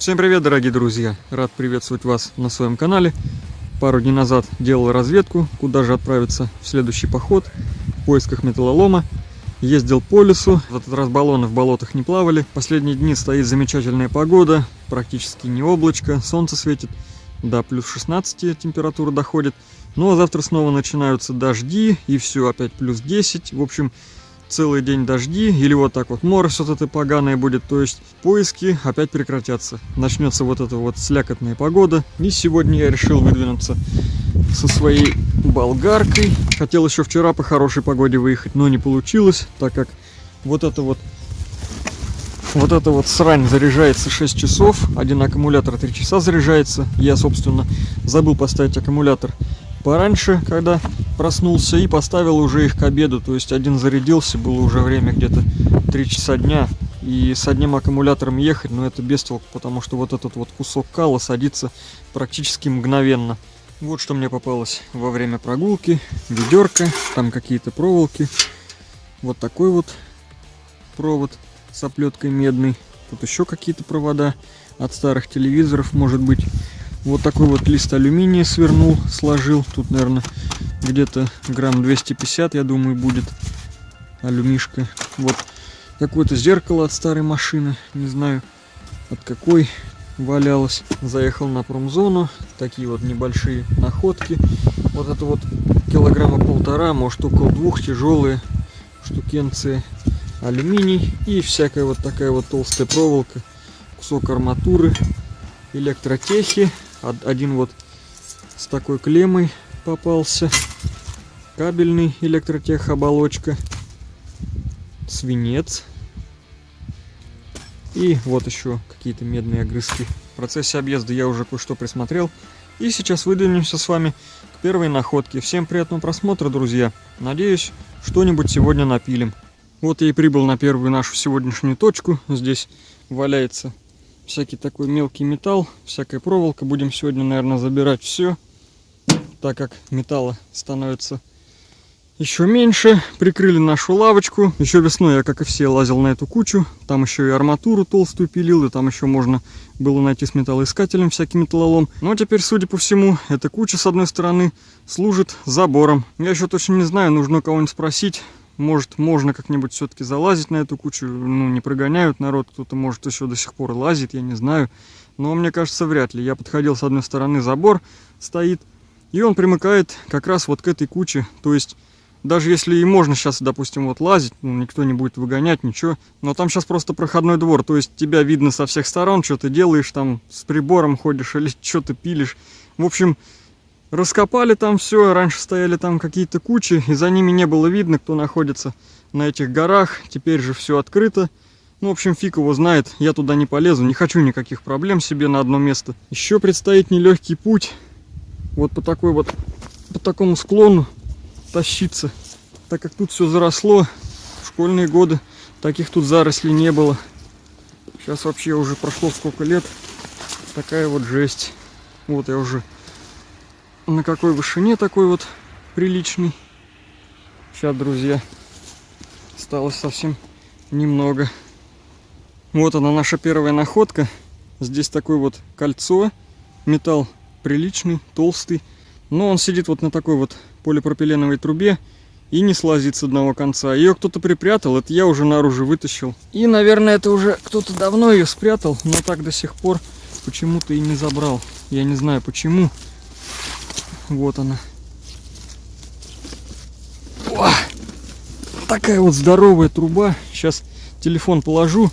Всем привет, дорогие друзья! Рад приветствовать вас на своем канале. Пару дней назад делал разведку, куда же отправиться в следующий поход в поисках металлолома. Ездил по лесу, в этот раз баллоны в болотах не плавали. Последние дни стоит замечательная погода, практически не облачко, солнце светит, до плюс 16 температура доходит. Ну а завтра снова начинаются дожди, и все, опять плюс 10. В общем, целый день дожди, или вот так вот морось вот это поганое будет, то есть поиски опять прекратятся. Начнется вот эта вот слякотная погода. И сегодня я решил выдвинуться со своей болгаркой. Хотел еще вчера по хорошей погоде выехать, но не получилось, так как вот эта вот срань заряжается 6 часов, один аккумулятор 3 часа заряжается. Я, собственно, забыл поставить аккумулятор пораньше, когда проснулся, и поставил уже их к обеду. То есть один зарядился, было уже время где-то 3 часа дня, и с одним аккумулятором ехать, но это без толку, потому что вот этот вот кусок кала садится практически мгновенно. Вот что мне попалось во время прогулки: ведерко, там какие-то проволоки, вот такой вот провод с оплеткой медный, тут еще какие-то провода от старых телевизоров, может быть. Вот такой вот лист алюминия свернул, сложил. Тут, наверное, где-то грамм 250, я думаю, будет алюмишка. Вот какое-то зеркало от старой машины, не знаю от какой, валялось. Заехал на промзону, такие вот небольшие находки. Вот это вот килограмма 1,5, может около 2, тяжелые штукенции. Алюминий и всякая вот такая вот толстая проволока, кусок арматуры, электротехи. Один вот с такой клеммой попался, кабельный электротех, оболочка, свинец и вот еще какие-то медные огрызки. В процессе объезда я уже кое-что присмотрел, и сейчас выдвинемся с вами к первой находке. Всем приятного просмотра, друзья. Надеюсь, что-нибудь сегодня напилим. Вот я и прибыл на первую нашу сегодняшнюю точку. Здесь валяется всякий такой мелкий металл, всякая проволока. Будем сегодня, наверное, забирать все, так как металла становится еще меньше. Прикрыли нашу лавочку. Еще весной я, как и все, лазил на эту кучу. Там еще и арматуру толстую пилил, и там еще можно было найти с металлоискателем всякий металлолом. Но теперь, судя по всему, эта куча с одной стороны служит забором. Я еще точно не знаю, нужно у кого-нибудь спросить. Может, можно как-нибудь все-таки залазить на эту кучу. Ну, не прогоняют народ, кто-то, может, еще до сих пор лазит, я не знаю. Но мне кажется, вряд ли. Я подходил, с одной стороны забор стоит, и он примыкает как раз вот к этой куче. То есть, даже если и можно сейчас, допустим, вот лазить, ну, никто не будет выгонять, ничего. Но там сейчас просто проходной двор, то есть тебя видно со всех сторон, что ты делаешь там, с прибором ходишь или что ты пилишь. В общем, раскопали там все, раньше стояли там какие-то кучи, и за ними не было видно, кто находится на этих горах. Теперь же все открыто. Ну, в общем, фиг его знает, я туда не полезу, не хочу никаких проблем себе на одно место. Еще предстоит нелегкий путь, вот по такому склону тащиться, так как тут все заросло. В школьные годы таких тут зарослей не было. Сейчас вообще уже прошло сколько лет, такая вот жесть. Вот я уже на какой вышине такой вот приличный. Сейчас, друзья, осталось совсем немного. Вот она, наша первая находка. Здесь такое вот кольцо, металл приличный, толстый, но он сидит вот на такой вот полипропиленовой трубе и не слазит с одного конца. Ее кто-то припрятал, это я уже наружу вытащил. И, наверное, это уже кто-то давно ее спрятал, но так до сих пор почему-то и не забрал. Я не знаю почему. Вот она. О, такая вот здоровая труба. Сейчас телефон положу,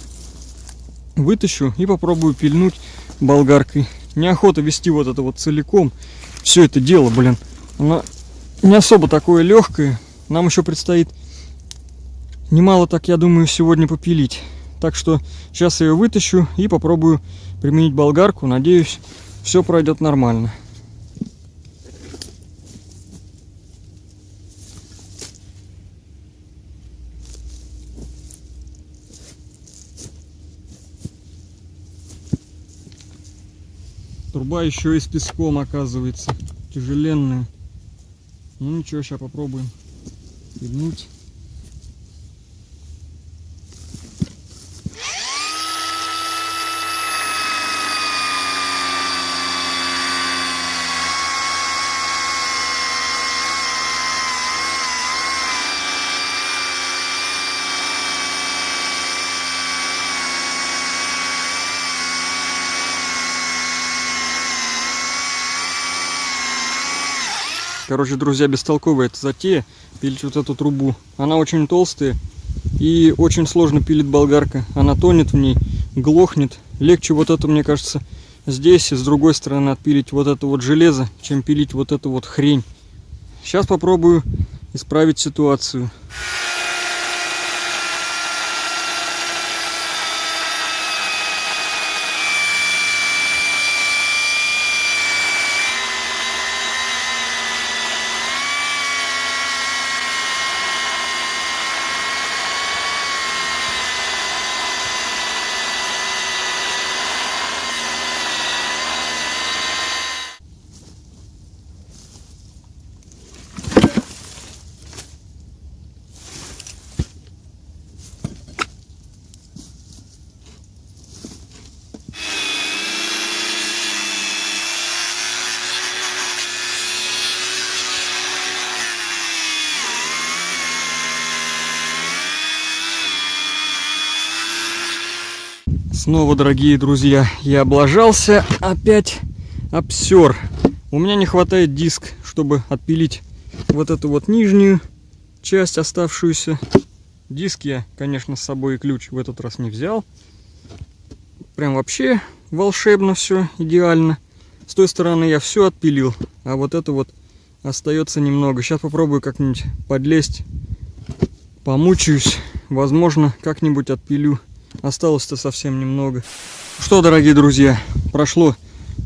вытащу и попробую пильнуть болгаркой. Неохота вести вот это вот целиком. Все это дело, блин, оно не особо такое легкое. Нам еще предстоит немало, так я думаю, сегодня попилить. Так что сейчас я ее вытащу и попробую применить болгарку. Надеюсь, все пройдет нормально. Труба еще и с песком, оказывается, тяжеленная. Ну ничего, сейчас попробуем пильнуть. Короче, друзья, бестолковая эта затея пилить вот эту трубу. Она очень толстая и очень сложно пилит болгарка. Она тонет в ней, глохнет. Легче вот это, мне кажется, здесь и с другой стороны отпилить вот это вот железо, чем пилить вот эту вот хрень. Сейчас попробую исправить ситуацию. Снова, дорогие друзья, я облажался, опять обсер. У меня не хватает диск, чтобы отпилить вот эту вот нижнюю часть оставшуюся. Диск я, конечно, с собой и ключ в этот раз не взял. Прям вообще волшебно все, идеально. С той стороны я все отпилил, а вот это вот остается немного. Сейчас попробую как-нибудь подлезть, помучаюсь, возможно, как-нибудь отпилю. Осталось-то совсем немного. Что, дорогие друзья, прошло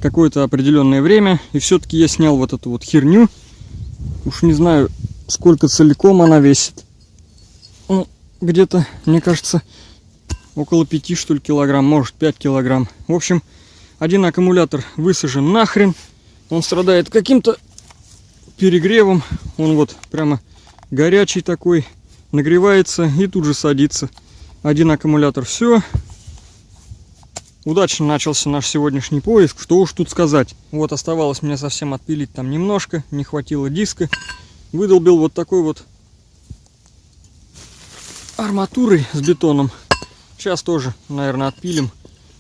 какое-то определенное время, и все-таки я снял вот эту вот херню. Уж не знаю, сколько целиком она весит. Ну, где-то, мне кажется, около 5, что ли, килограмм, может 5 килограмм. В общем, один аккумулятор высажен нахрен. Он страдает каким-то перегревом. Он вот прямо горячий такой, нагревается и тут же садится. Один аккумулятор, все. Удачно начался наш сегодняшний поиск, что уж тут сказать. Вот оставалось мне совсем отпилить там немножко, не хватило диска. Выдолбил вот такой вот арматурой с бетоном. Сейчас тоже, наверное, отпилим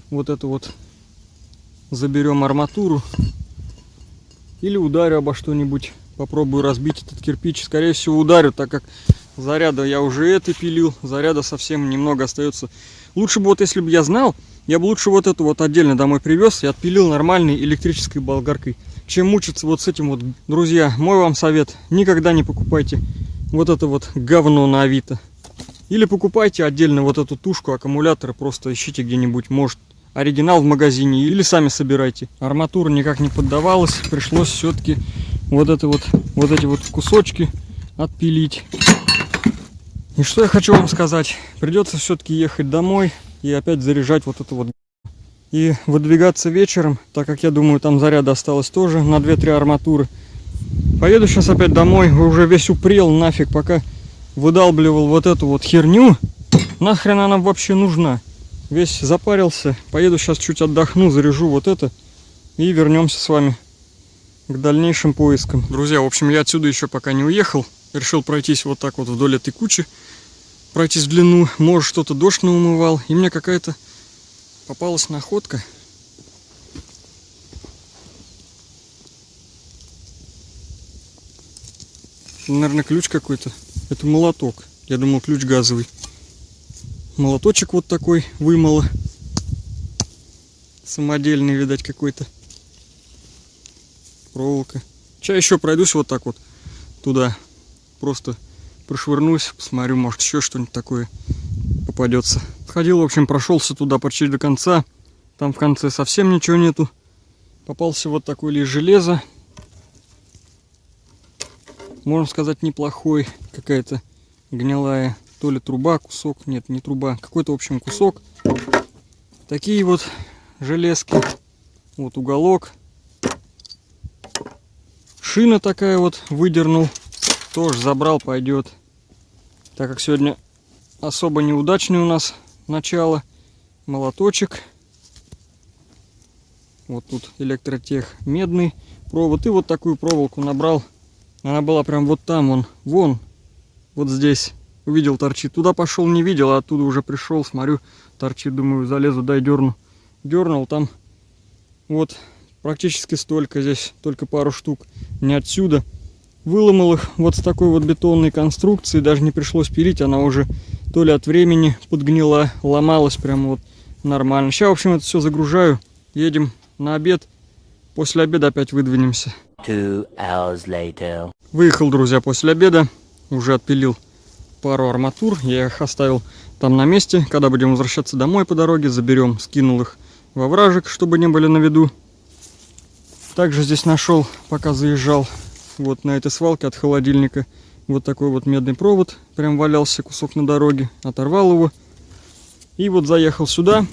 вот эту вот. Заберем арматуру. Или ударю обо что-нибудь. Попробую разбить этот кирпич. Скорее всего ударю, так как заряда я уже это пилил. Заряда совсем немного остается. Лучше бы вот, если бы я знал, я бы лучше вот эту вот отдельно домой привез и отпилил нормальной электрической болгаркой, чем мучиться вот с этим вот. Друзья, мой вам совет: никогда не покупайте вот это вот говно на Авито. Или покупайте отдельно вот эту тушку аккумулятора, просто ищите где-нибудь, может, оригинал в магазине, или сами собирайте. Арматура никак не поддавалась, пришлось все-таки вот эти вот кусочки отпилить. И что я хочу вам сказать, придется все-таки ехать домой и опять заряжать вот это вот. И выдвигаться вечером, так как я думаю, там заряда осталось тоже на 2-3 арматуры. Поеду сейчас опять домой, уже весь упрел нафиг, пока выдалбливал вот эту вот херню. Нахрен она вообще нужна? Весь запарился. Поеду сейчас чуть отдохну, заряжу вот это и вернемся с вами к дальнейшим поискам. Друзья, в общем, я отсюда еще пока не уехал. Решил пройтись вот так вот вдоль этой кучи. Пройтись в длину. Может, что-то дождь наумывал. И мне какая-то попалась находка. Наверное, ключ какой-то. Это молоток. Я думал, ключ газовый. Молоточек вот такой вымыло. Самодельный, видать, какой-то. Проволока. Сейчас еще пройдусь вот так вот туда. Просто прошвырнусь, посмотрю, может еще что-нибудь такое попадется. Сходил, в общем, прошелся туда почти до конца. Там в конце совсем ничего нету. Попался вот такой лишь железо. Можно сказать, неплохой. Какая-то гнилая. То ли труба, кусок. Нет, не труба. Какой-то, в общем, кусок. Такие вот железки. Вот уголок. Шина такая вот выдернул. Тоже забрал, пойдет. Так как сегодня особо неудачный у нас начало. Молоточек. Вот тут электротех медный провод. И вот такую проволоку набрал. Она была прям вот там, вон, вот здесь. Увидел, торчит. Туда пошел, не видел, а оттуда уже пришел, смотрю, торчит, думаю, залезу, дай дерну. Дернул, там вот практически столько, здесь только пару штук. Не отсюда. Выломал их вот с такой вот бетонной конструкции, даже не пришлось пилить, она уже то ли от времени подгнила, ломалась прямо вот нормально. Сейчас, в общем, это все загружаю, едем на обед, после обеда опять выдвинемся. 2 hours later. Выехал, друзья, после обеда, уже отпилил пару арматур, я их оставил там на месте. Когда будем возвращаться домой по дороге, заберем, скинул их во вражек, чтобы не были на виду. Также здесь нашел, пока заезжал, вот на этой свалке от холодильника, вот такой вот медный провод, прям валялся кусок на дороге, оторвал его. И вот заехал сюда,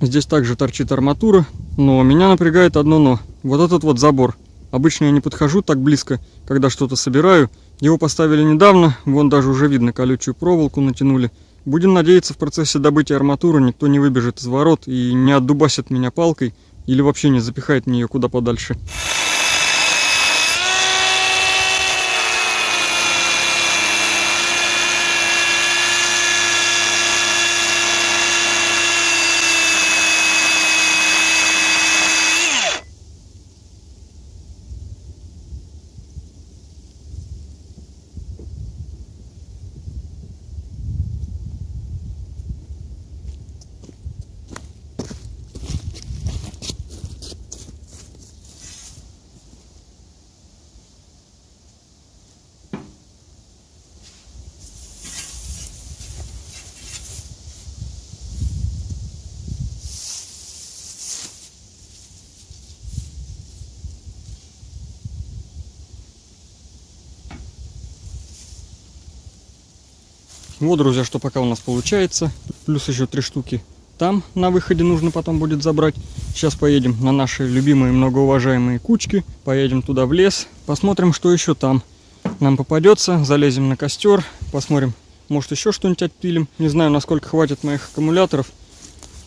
здесь также торчит арматура, но меня напрягает одно но, вот этот вот забор. Обычно я не подхожу так близко, когда что-то собираю. Его поставили недавно, вон даже уже видно, колючую проволоку натянули. Будем надеяться, в процессе добытия арматуры никто не выбежит из ворот и не отдубасит меня палкой или вообще не запихает мне ее куда подальше. Вот, друзья, что пока у нас получается. Плюс еще 3 штуки там на выходе нужно потом будет забрать. Сейчас поедем на наши любимые многоуважаемые кучки. Поедем туда в лес. Посмотрим, что еще там нам попадется. Залезем на костер. Посмотрим, может еще что-нибудь отпилим. Не знаю, насколько хватит моих аккумуляторов.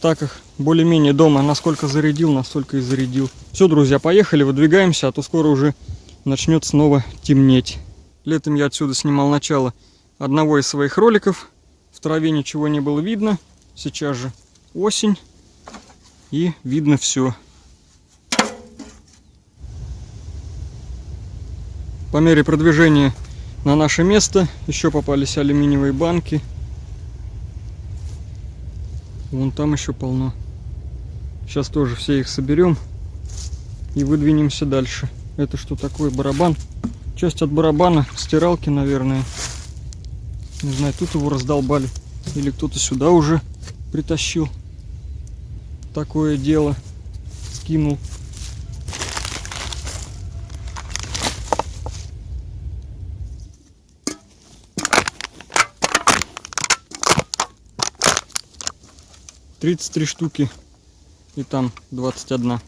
Так их более-менее дома насколько зарядил, настолько и зарядил. Все, друзья, поехали, выдвигаемся, а то скоро уже начнет снова темнеть. Летом я отсюда снимал начало одного из своих роликов. В траве ничего не было видно. Сейчас же осень. И видно все. По мере продвижения на наше место еще попались алюминиевые банки. Вон там еще полно. Сейчас тоже все их соберем и выдвинемся дальше. Это что такое? Барабан. Часть от барабана, стиралки, наверное. Не знаю, тут его раздолбали. Или кто-то сюда уже притащил. Такое дело. Скинул. «33 штуки. И там 21.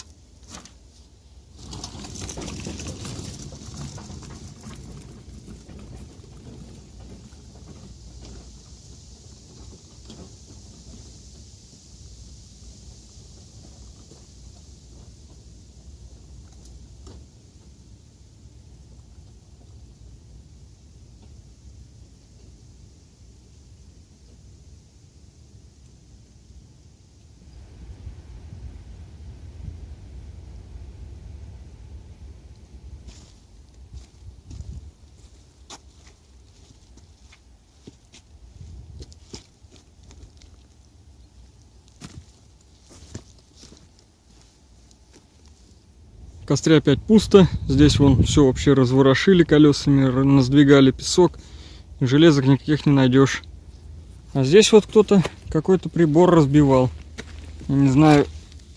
В костре опять пусто. Здесь вон все вообще разворошили колесами, насдвигали песок. Железок никаких не найдешь. А здесь вот кто-то какой-то прибор разбивал. Я не знаю,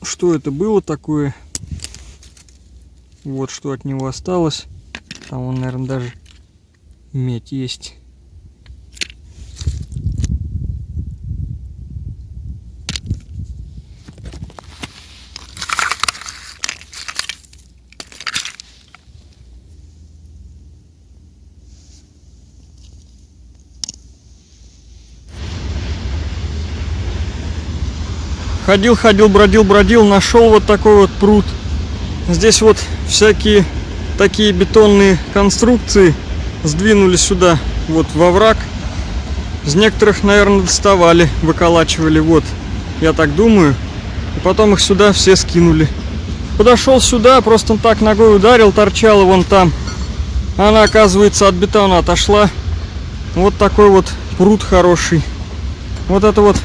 что это было такое. Вот что от него осталось. Там вон, наверное, даже медь есть. Ходил, бродил, нашел вот такой вот пруд. Здесь вот всякие такие бетонные конструкции сдвинули сюда, вот во враг. Из некоторых, наверное, доставали, выколачивали, вот, я так думаю. И потом их сюда все скинули. Подошел сюда, просто так ногой ударил, торчало вон там. Она, оказывается, от бетона отошла. Вот такой вот пруд хороший. Вот это вот,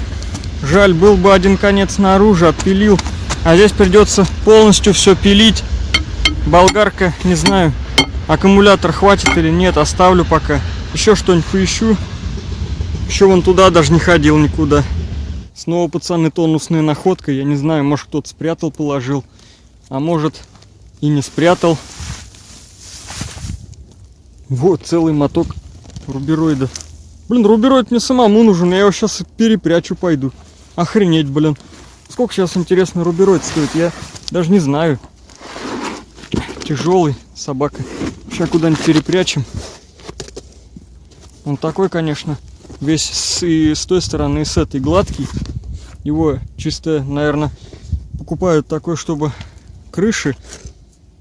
жаль, был бы один конец снаружи, отпилил. А здесь придется полностью все пилить. Болгарка, не знаю, аккумулятор хватит или нет, оставлю пока. Еще что-нибудь поищу. Еще вон туда даже не ходил никуда. Снова, пацаны, тонусная находка. Я не знаю, может кто-то спрятал, положил. А может и не спрятал. Вот целый моток рубероида. Блин, рубероид мне самому нужен. Я его сейчас перепрячу пойду. Охренеть, блин. Сколько сейчас, интересно, рубероид стоит? Я даже не знаю. Тяжелый собака. Сейчас куда-нибудь перепрячем. Он такой, конечно, весь и с той стороны, и с этой гладкий. Его чисто, наверное, покупают такой, чтобы крыши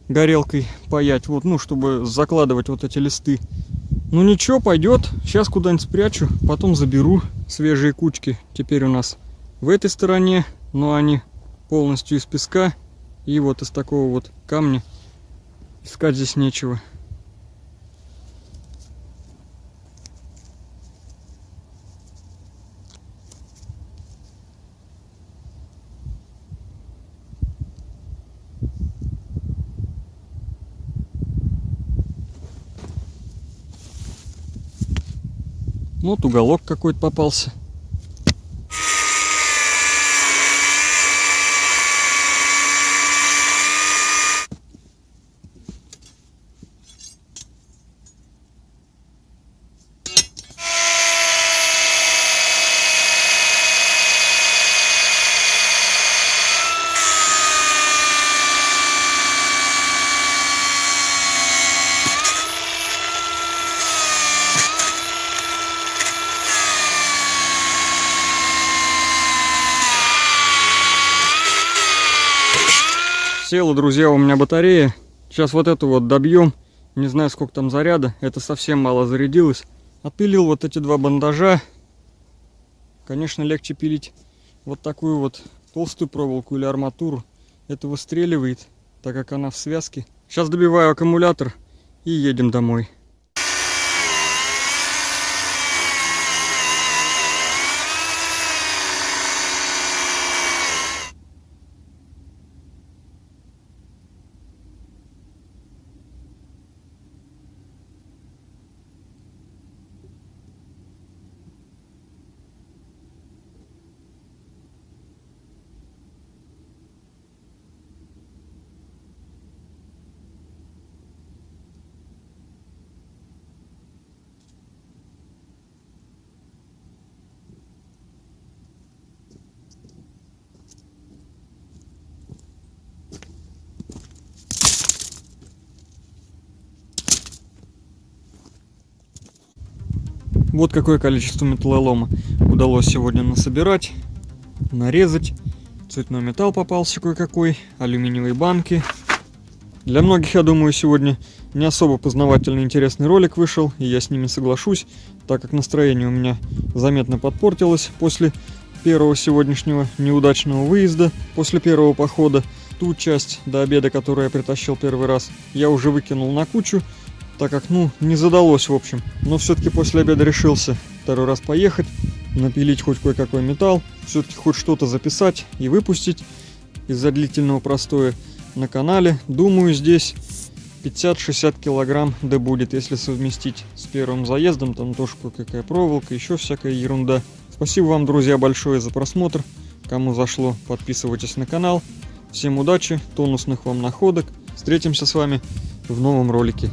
горелкой паять. Вот, ну, чтобы закладывать вот эти листы. Ну ничего, пойдет. Сейчас куда-нибудь спрячу, потом заберу свежие кучки. Теперь у нас в этой стороне, но они полностью из песка. И вот из такого вот камня. Искать здесь нечего. Вот уголок какой-то попался. Села, друзья, у меня батарея. Сейчас вот эту вот добьем. Не знаю, сколько там заряда. Это совсем мало зарядилось. Отпилил вот эти два бандажа. Конечно, легче пилить вот такую вот толстую проволоку или арматуру. Это выстреливает, так как она в связке. Сейчас добиваю аккумулятор и едем домой. Вот какое количество металлолома удалось сегодня насобирать, нарезать. Цветной металл попался кое-какой, алюминиевые банки. Для многих, я думаю, сегодня не особо познавательный интересный ролик вышел, и я с ними соглашусь, так как настроение у меня заметно подпортилось после первого сегодняшнего неудачного выезда, после первого похода. Ту часть до обеда, которую я притащил первый раз, я уже выкинул на кучу, так как, не задалось, в общем. Но все-таки после обеда решился второй раз поехать, напилить хоть кое-какой металл, все-таки хоть что-то записать и выпустить из-за длительного простоя на канале. Думаю, здесь 50-60 килограмм да будет, если совместить с первым заездом. Там тоже кое-какая проволока, еще всякая ерунда. Спасибо вам, друзья, большое за просмотр. Кому зашло, подписывайтесь на канал. Всем удачи, тонусных вам находок. Встретимся с вами в новом ролике.